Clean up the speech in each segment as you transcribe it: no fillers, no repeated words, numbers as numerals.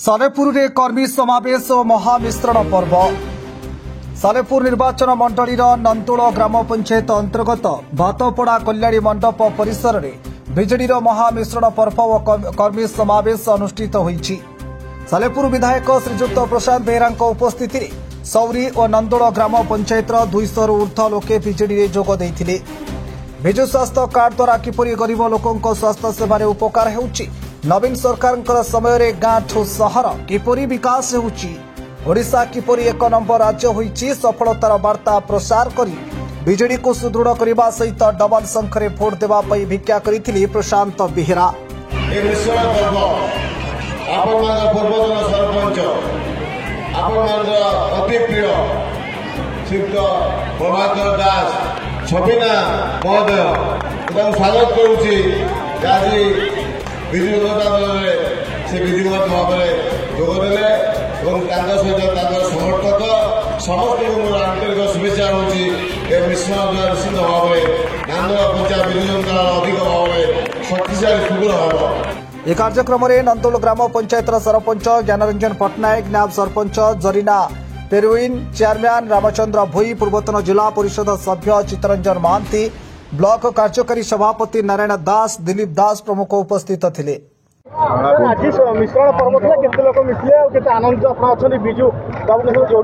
सालेपुर रे कर्मी समावेश और महामिश्रण पर्व। सालेपुर निर्वाचन मंडली नंतोल ग्राम पंचायत अंतर्गत भातपड़ा कल्याणी मंडप परिसर में बिजेडी महामिश्रण पर्व और कर्मी समावेश अनुष्ठित होईछि। सालेपुर विधायक श्रीजुक्त प्रशांत बेहरा उपस्थित सौरी और नंदोल ग्राम पंचायत 200 ऊर्ध्व लोके बिजेडी जोग देइथिले। विजु स्वास्थ्य कार्ड द्वारा किपरि गरीब लोकों स्वास्थ्य सेवार उपकार होउछि, नवीन सरकार समय गाँ ठू सहर किपरि विकास होउछि, ओडिशा किपरि एक नंबर राज्य होइछि, सफलतार वार्ता प्रसार करी बिजेडी को सुदृढ़ करने सहित डबल संख्यारे भोट देवा पई भिक्षा करिथिले प्रशांत बेहरा। छबिना महोदय स्वागत करुच्ची आज विजु जनता दल से विधिवत भाव में जोगदेले सहित समर्थक समस्त मोर आंतरिक शुभेच्छा होची मिश्रण द्वारा निश्चित भाव में नंदोल पंचायत विजु जनता दल अधिक भाव में शक्तिशाली सुदृढ़ हम। यह कार्यक्रम में नंदोल ग्राम पंचायत सरपंच ज्ञानरंजन पट्टनायक, नायब सरपंच जरीना पेरुइन, चेयरमैन रामचंद्र भोई, पूर्वतन जिला परिषद सभ्य चित्तरंजन महांती, ब्लॉक कार्यकारी सभापति नारायण दास, दिलीप दास प्रमुख उपस्थित थे।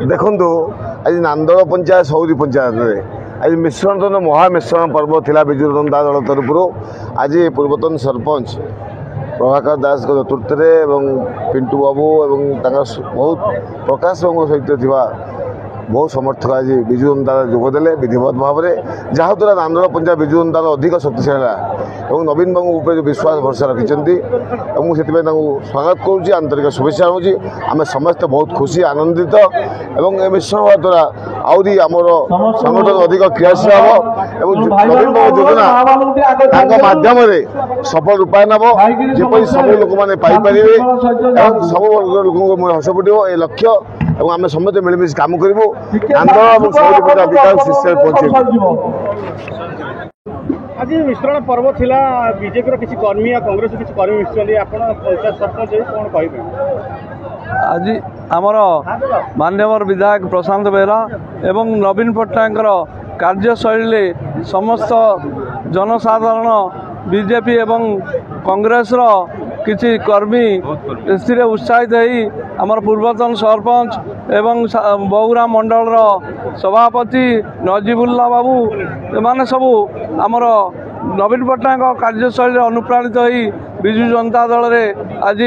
देखो आज नंदोल पंचायत सौदी पंचायत आज मिश्रण महामिश्रण पर्व थिला विजु जनता दल तरफ। आज पूर्वतन सरपंच प्रभाकर दास नेतृत्व में पिंटू बाबू बहुत प्रकाश बाबू सहित बहुत समर्थक आज विजु जनता जोगदेले विधिवत भाव में, जहाद्वारा नंदोल पंचायत विजु जनता अधिक शक्तिशाली है। नवीन बाबू जो विश्वास भरसा रखिंट से स्वागत करुँच, आंतरिक शुभेच्छा होची। आम समस्त बहुत खुशी आनंदित और मिश्रण हवा द्वारा आहरी आमर संगठन अधिक क्रियाशील हम। नवीन बाबू योजना माध्यम सफल रूपायन हम, जपरी सब लोक मैंने पाइपर सब वर्ग लोक हस पड़ो ये लक्ष्य और आम समस्त मिलमिश काम करूँ नंदोल विकास शीर्ष पहुंचे। आज मिश्रण पर्व थिला बीजेपी किसी कर्मी या कांग्रेस किसी कर्मी मिश्रण आपण पंचायत सरपंच कौन कहिबे? आज आमर माननीय विधायक प्रशांत बेहरा एवं नवीन पट्टनायक कार्यशैली समस्त जनसाधारण बीजेपी एवं कांग्रेस किसी कर्मी इससे उत्साहित हो आमर पूर्वतन सरपंच एवं बौरा मंडल सभापति नजीबुल्ला बाबू एमाने सबू आमर नवीन पट्टनायक कार्यशैली अनुप्राणित हो विजु जनता दल में आज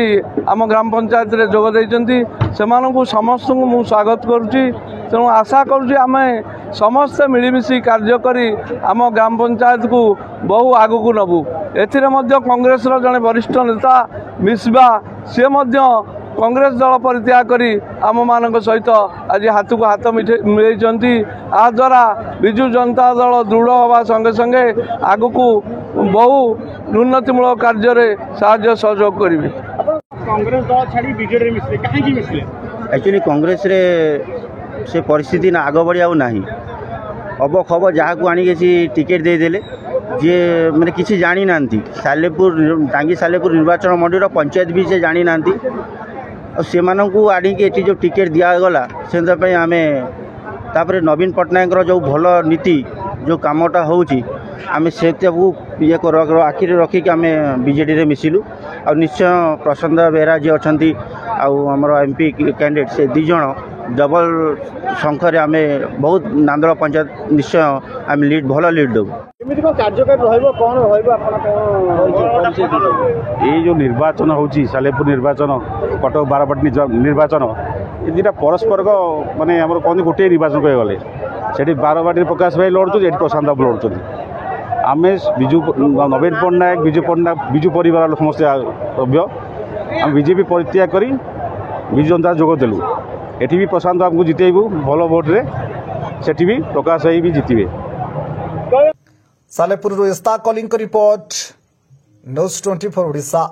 आम ग्राम पंचायत रे जोग देइचंती। सेमानकु समस्त को स्वागत करुच्ची। तेणु आशा करुच्ची आमे समस्ते मिलमिशी कार्य करी आम ग्राम पंचायत को बहु आगू नबू। एथिरे मध्य कांग्रेस जड़े वरिष्ठ नेता मिश्रा सी कांग्रेस दल परित्याग करी आम मान सहित आज हाथ को हाथ मिलैचंती। आ द्वारा विजु जनता दल दृढ़ हवा संगे संगे आगु को बहु उन्नतिमूलक कार्य साहाय्य सहयोग करेंगे। कांग्रेस दल छाड़ी बीजेडी रे मिसले काहे मिसले? एक्चुअली कांग्रेस रे से परिस्थिति ना आग बढ़ी आना अब खब जहाँ को आनी टिकेट देदेले जे मैंने किसी जानी ना सालेपुर टांगी सालेपुर निर्वाचन मंडल पंचायत भी से जानी ना से आनिकी ये जो टिकेट दिगला से आम तापर नवीन पट्टनायक जो भल नीति जो कामटा होची आम से ये आखि रखिक आम बीजेडी रे मिसिलु। और निश्चय प्रशांत बेहरा जी अच्छा आमर एमपी कैंडिडेट से दीज डबल संख्यारे आम बहुत नंदोल पंचायत निश्चय आम लीड भल लीड देव। ये जो निर्वाचन होची सालेपुर निर्वाचन कटक बारपटी निर्वाचन ये दुटा परस्पर माने आम कौन गोटे निर्वाचन कह गले से बारवाटी प्रकाश भाई लड़ुँ प्रशांत बाबू लड़ुं। आम विजु नवीन पट्टनायक विजु परिवार समस्त सभ्य आम बीजेपी परित्याग करी विजु जनता जोग देलु। एटी भी प्रशांत बाबू को जितेबू भल भोट्रे सेठी भी प्रकाश भाई भी जितबे। सालेपुर इस्ता कॉलिंग रिपोर्ट न्यूज़ 24 ओडिशा।